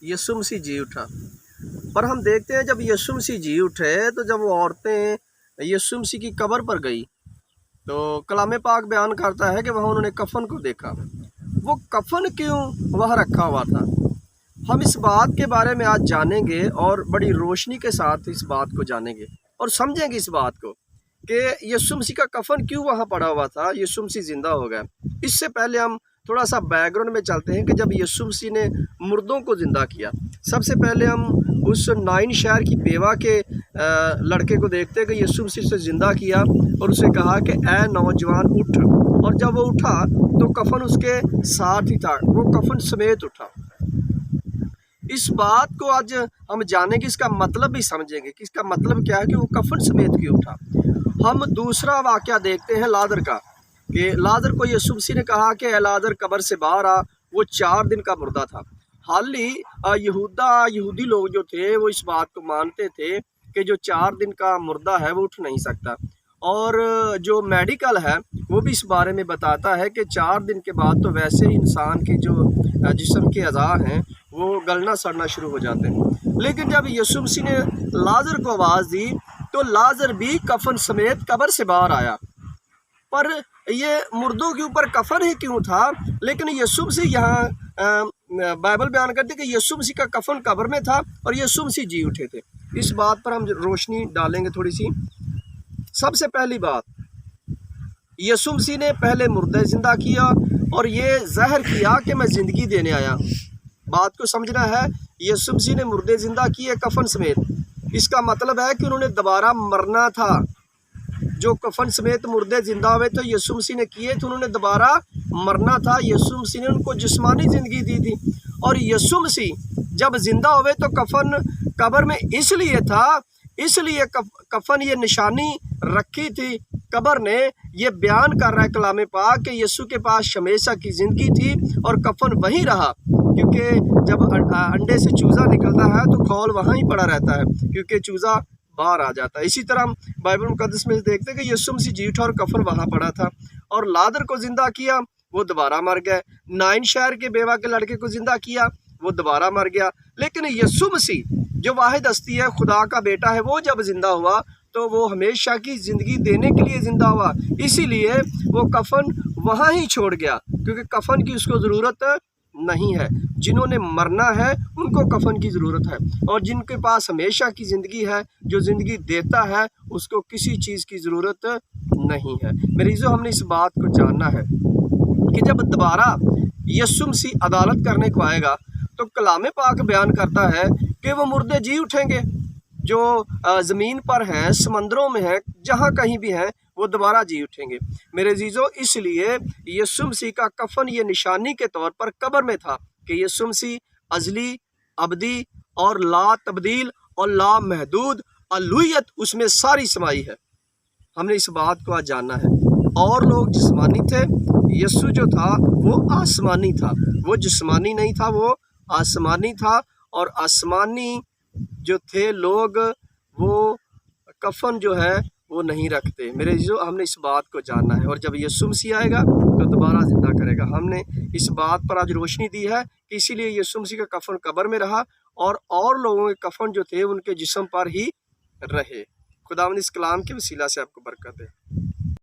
यीशु मसीह जी उठा। पर हम देखते हैं जब यीशु मसीह जी उठे तो जब वो औरतें यीशु मसीह की कब्र पर गई तो कलाम पाक बयान करता है कि वहाँ उन्होंने कफन को देखा। वो कफन क्यों वहाँ रखा हुआ था? हम इस बात के बारे में आज जानेंगे और बड़ी रोशनी के साथ इस बात को जानेंगे और समझेंगे इस बात को कि यीशु मसीह का कफन क्यों वहाँ पड़ा हुआ था। यीशु मसीह ज़िंदा हो गया। इससे पहले हम थोड़ा सा बैकग्राउंड में चलते हैं कि जब यीशु मसीह ने मुर्दों को ज़िंदा किया, सबसे पहले हम उस नाइन शहर की बेवा के लड़के को देखते हैं कि यीशु मसीह से ज़िंदा किया और उसे कहा कि ए नौजवान उठ, और जब वो उठा तो कफन उसके साथ ही था, वो कफन समेत उठा। इस बात को आज हम जानेंगे, इसका मतलब भी समझेंगे कि इसका मतलब क्या है कि वो कफन समेत क्यों उठा। हम दूसरा वाक़या देखते हैं लाजर का, कि लाजर को यीशु मसीह ने कहा कि ए लाजर कब्र से बाहर आ। वो 4 दिन का मुर्दा था। हाल ही यहूदी लोग जो थे वो इस बात को मानते थे कि जो 4 दिन का मुर्दा है वो उठ नहीं सकता, और जो मेडिकल है वो भी इस बारे में बताता है कि 4 दिन के बाद तो वैसे ही इंसान की जो जिस्म के अज़ा हैं वो गलना सड़ना शुरू हो जाते हैं। लेकिन जब यीशु मसीह ने लाजर को आवाज़ दी तो लाजर भी कफन समेत कब्र से बाहर आया। पर ये मुर्दों के ऊपर कफन ही क्यों था? लेकिन यीशु मसीह यहाँ बाइबल बयान करती है कि यीशु मसीह का कफन कब्र में था और यीशु मसीह जी उठे थे। इस बात पर हम रोशनी डालेंगे थोड़ी सी। सबसे पहली बात, यीशु मसीह ने पहले मुर्दे ज़िंदा किया और ये ज़ाहिर किया कि मैं ज़िंदगी देने आया। बात को समझना है, यीशु मसीह ने मुर्दे ज़िंदा किए कफन समेत। इसका मतलब है कि उन्होंने दोबारा मरना था। जो कफन समेत मुर्दे ज़िंदा हुए तो यीशु मसीह ने किए तो उन्होंने दोबारा मरना था। यीशु मसीह ने उनको जिस्मानी ज़िंदगी दी थी, और यीशु मसीह जब ज़िंदा हुए तो कफन कब्र में इसलिए था, इसलिए कफन ये निशानी रखी थी कब्र ने। ये बयान कर रहा है कलाम पाक कि यीशु के पास हमेशा की ज़िंदगी थी और कफन वहीं रहा, क्योंकि जब अंडे से चूज़ा निकलता है तो खौल वहाँ ही पड़ा रहता है, क्योंकि चूज़ा बाहर आ जाता है। इसी तरह हम बाइबल मुकद्दस में देखते हैं कि यीशु मसीह जी उठा और कफन वहाँ पड़ा था, और लाजर को ज़िंदा किया, वो दोबारा मर गए। नाइन शहर के बेवा के लड़के को ज़िंदा किया, वो दोबारा मर गया। लेकिन यीशु मसीह जो वाहिद हस्ती है, खुदा का बेटा है, वो जब ज़िंदा हुआ तो वो हमेशा की ज़िंदगी देने के लिए ज़िंदा हुआ। इसीलिए वो कफन वहाँ ही छोड़ गया, क्योंकि कफन की उसको ज़रूरत नहीं है। जिन्होंने मरना है उनको कफन की ज़रूरत है, और जिनके पास हमेशा की ज़िंदगी है, जो ज़िंदगी देता है, उसको किसी चीज़ की ज़रूरत नहीं है। मरीज़ों, हमने इस बात को जानना है कि जब दोबारा यीशु मसीह अदालत करने को आएगा तो कलाम पाक बयान करता है कि वो मुर्दे जी उठेंगे जो ज़मीन पर हैं, समंदरों में हैं, जहाँ कहीं भी हैं, वो दोबारा जी उठेंगे। मेरे अजीज़ों, इसलिए यीशु मसीह का कफन ये निशानी के तौर पर कब्र में था कि यीशु मसीह अज़ली, अबदी और ला तब्दील और ला महदूद अलूहियत उसमें सारी समाई है। हमने इस बात को आज जानना है। और लोग जिस्मानी थे, यीशु जो था वो आसमानी था। वो जिस्मानी नहीं था, वो आसमानी था, और आसमानी जो थे लोग वो कफन जो है वो नहीं रखते। मेरे जो हमने इस बात को जानना है, और जब यीशु मसीह आएगा तो दोबारा ज़िंदा करेगा। हमने इस बात पर आज रोशनी दी है कि इसीलिए यीशु मसीह का कफन कब्र में रहा और लोगों के कफन जो थे उनके जिस्म पर ही रहे। खुदावंद इस कलाम के वसीला से आपको बरकत दे।